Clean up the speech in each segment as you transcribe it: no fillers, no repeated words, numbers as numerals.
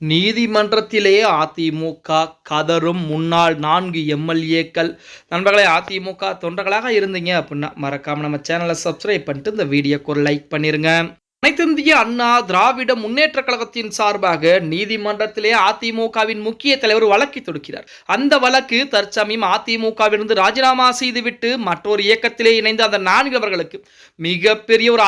நீதிமன்றத்திலே அதிமுக கதறும் முன்னாள் 4 எம்எல்ஏக்கள். நண்பர்களே, அதிமுக தொண்டர்களாக இருந்தீங்க அப்படின்னா மறக்காம நம்ம சேனலை சப்ஸ்கிரைப் பண்ணிட்டு இந்த வீடியோக்கு ஒரு லைக் பண்ணிருங்க. அனைத்திந்திய அண்ணா திராவிட முன்னேற்ற கழகத்தின் சார்பாக நீதிமன்றத்திலே அதிமுகவின் முக்கிய தலைவர் வழக்கை தொடுக்கிறார். அந்த வழக்கு தற்சமயம் அதிமுகவிலிருந்து ராஜினாமா செய்துவிட்டு மற்றொரு இயக்கத்திலே இணைந்த அந்த 4 நபர்களுக்கு மிகப்பெரிய ஒரு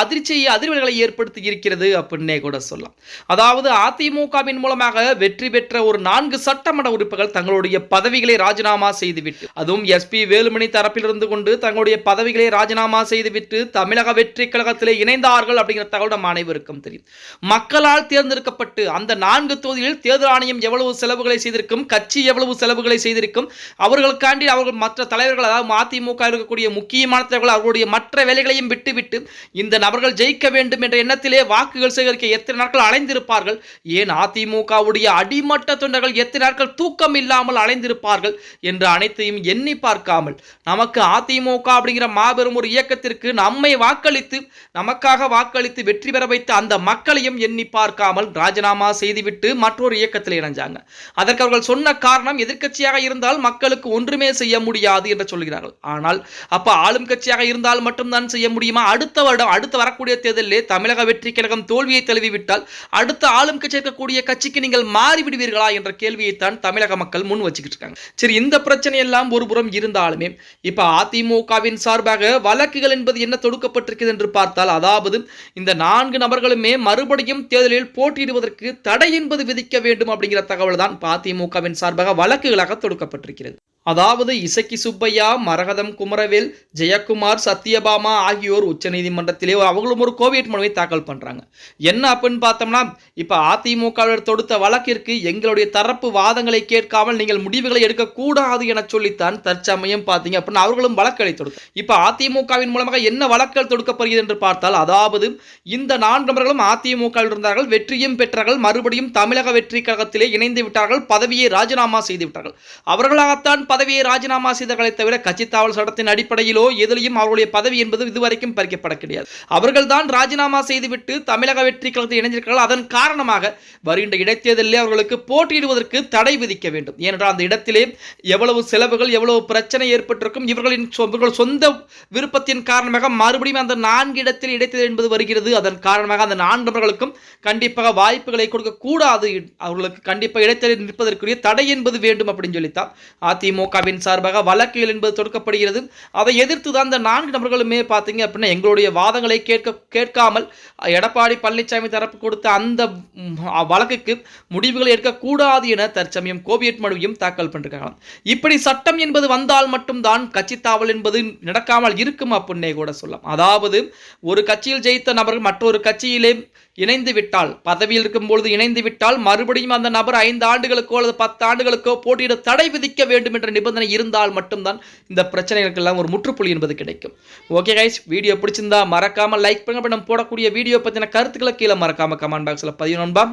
அதிர்வுகளை ஏற்படுத்தி இருக்கிறது அப்படின்னே கூட சொல்லலாம். அதாவது அதிமுகவின் மூலமாக வெற்றி பெற்ற ஒரு 4 சட்டமன்ற உறுப்பினர்கள் தங்களுடைய பதவிகளை ராஜினாமா செய்துவிட்டு, அதுவும் எஸ்பி வேலுமணி தரப்பிலிருந்து கொண்டு தங்களுடைய பதவிகளை ராஜினாமா செய்துவிட்டு தமிழக வெற்றி கழகத்திலே இணைந்தார்கள் அப்படிங்கிற தகவல் அனைவருக்கும் தெரியும். மக்களால் தேர்ந்தெடுக்கப்பட்டு அந்த 4 தொகுதிகளில் தேர்தல் ஆணையம் எவ்வளவு செலவுகளை செய்திருக்கும், கட்சி எவ்வளவு செலவுகளை செய்திருக்கும், அவர்களுக்காண்டி அவர்கள் மற்ற தலைவர்கள், அதாவது அதிமுக இருக்கக்கூடிய முக்கியமான தலைவர்கள் அவர்களுடைய மற்ற வேலைகளையும் விட்டுவிட்டு இந்த நபர்கள் ஜெயிக்க வேண்டும் என்ற எண்ணத்திலே வாக்குகள் சேகரிக்க எத்தனை நாட்கள் அலைந்திருப்பார்கள். ஏன் அதிமுகவுடைய அடிமட்ட தொண்டர்கள் எத்தனை நாட்கள் தூக்கம் இல்லாமல் அலைந்திருப்பார்கள் என்று அனைத்தையும் எண்ணி பார்க்காமல் நமக்கு அதிமுக அப்படிங்கிற மாபெரும் ஒரு இயக்கத்திற்கு நம்மை வாக்களித்து நமக்காக வாக்களித்து வெற்றி பெற வைத்த அந்த மக்களையும் எண்ணி பார்க்காமல் ராஜினாமா செய்துவிட்டு மற்றொரு இயக்கத்தில் இணைஞ்சாங்க. அதற்கு அவர்கள் சொன்ன காரணம், எதிர்க்கட்சியாக இருந்தால் மக்களுக்கு ஒன்றுமே செய்ய முடியாது என்று சொல்கிறார்கள். ஆனால் அப்ப ஆளும் கட்சியாக இருந்தால் மட்டும்தான் செய்ய முடியுமா? அடுத்த வருடம், அடுத்து வரக்கூடிய தேர்தலிலே தமிழக வெற்றி கழகம் தோல்வியை தழுவிவிட்டால் அடுத்த ஆளும் கட்சி இருக்கக்கூடிய கட்சிக்கு நீங்கள் மாறிவிடுவீர்களா என்ற கேள்வியைத்தான் தமிழக மக்கள் முன் வச்சுக்கிட்டு இருக்காங்க. சரி, இந்த பிரச்சனை எல்லாம் ஒரு புறம் இருந்தாலுமே இப்ப அதிமுகவின் சார்பாக வழக்குகள் என்பது என்ன தொடுக்கப்பட்டிருக்கிறது என்று பார்த்தால், அதாவது இந்த 4 நபர்களுமே மறுபடியும் தேர்தலில் போட்டியிடுவதற்கு தடை என்பது விதிக்க வேண்டும் அப்படிங்கிற தகவல் தான் அதிமுகவின் சார்பாக வழக்குகளாக தொடுக்கப்பட்டிருக்கிறது. அதாவது இசக்கி சுப்பையா, மரகதம் குமரவேல், ஜெயக்குமார், சத்யபாமா ஆகியோர் உச்சநீதிமன்றத்திலே அவங்களும் ஒரு கோவிட் மனுவை தாக்கல் பண்றாங்க. என்ன அப்படின்னு பார்த்தோம்னா, இப்ப அதிமுக தொடுத்த வழக்கிற்கு எங்களுடைய தரப்பு வாதங்களை கேட்காமல் நீங்கள் முடிவுகளை எடுக்கக்கூடாது என சொல்லித்தான் தற்சமயம் பார்த்தீங்க அப்படின்னா அவர்களும் வழக்குகளை தொடுக்க. இப்ப அதிமுகவின் மூலமாக என்ன வழக்குகள் தொடுக்கப்படுகிறது என்று பார்த்தால், அதாவது இந்த 4 நபர்களும் அதிமுக இருந்தார்கள், வெற்றியும் பெற்றார்கள், மறுபடியும் தமிழக வெற்றி கழகத்திலே இணைந்து விட்டார்கள், பதவியை ராஜினாமா செய்து விட்டார்கள். அவர்களாகத்தான் பதவியை ராஜினாமா செய்தவர்களை தவிர கட்சி தாவல் சட்டத்தின் அடிப்படையிலோ எதிலையும் அவருடைய பதவி என்பது இதுவரைக்கும் பறிக்கப்பட கிடையாது. அவர்கள் தான் ராஜினாமா செய்துவிட்டு தமிழக வெற்றி கழகத்தில் இணைந்திருக்கிறார்கள். அதன் காரணமாக வருகின்ற இடைத்தேர்தலில் அவர்களுக்கு போட்டியிடுவதற்கு தடை விதிக்க வேண்டும். ஏனென்றால் அந்த இடத்திலே எவ்வளவு செலவுகள், எவ்வளவு பிரச்சனை ஏற்பட்டிருக்கும், இவர்கள் சொந்த விருப்பத்தின் காரணமாக மறுபடியும் அந்த 4 இடத்தில் இடைத்தேர்தல் என்பது வருகிறது. அதன் காரணமாக அந்த 4 நபர்களுக்கும் கண்டிப்பாக வாய்ப்புகளை கொடுக்க கூடாது, அவர்களுக்கு கண்டிப்பாக இடைத்தேர்தல் நிற்பதற்குரிய தடை என்பது வேண்டும் அப்படின்னு சொல்லித்தான் அதிமுகவின் சார்பாக வழக்குகள் என்பது தொடுக்கப்படுகிறது. அதை எதிர்த்து தான் இந்த 4 நபர்களுமே பார்த்தீங்க அப்படின்னா எங்களுடைய வாதங்களை கேட்காமல் எடப்பாடி பழனிசாமி தரப்பு கொடுத்த அந்த வழக்குக்கு முடிவுகளை எடுக்கக்கூடாது என தற்சமயம் கோவிட் மனுவையும் தாக்கல் பண்ணிருக்காங்க. இப்படி சட்டம் என்பது வந்தால் மட்டும்தான் கட்சி தாவல் என்பது நடக்காமல் இருக்கும் அப்படின்னே கூட சொல்லலாம். அதாவது ஒரு கட்சியில் ஜெயித்த நபர்கள் மற்றொரு கட்சியிலே இணைந்து விட்டால், பதவியில் இருக்கும் பொழுது இணைந்து விட்டால் மறுபடியும் அந்த நபர் 5 ஆண்டுகளுக்கோ அல்லது 10 ஆண்டுகளுக்கோ போட்டியிட தடை விதிக்க வேண்டும் என்ற நிபந்தனை இருந்தால் மட்டும்தான் இந்த பிரச்சனைகளுக்கெல்லாம் ஒரு முற்றுப்புள்ளி என்பது கிடைக்கும். ஓகே கைஸ், வீடியோ பிடிச்சிருந்தா மறக்காம லைக் பண்ணுங்க. நம்ம போடக்கூடிய வீடியோ பத்தின கருத்துக்களை கீழே மறக்காம கமெண்ட் பாக்ஸ்ல பதிவு நண்பா.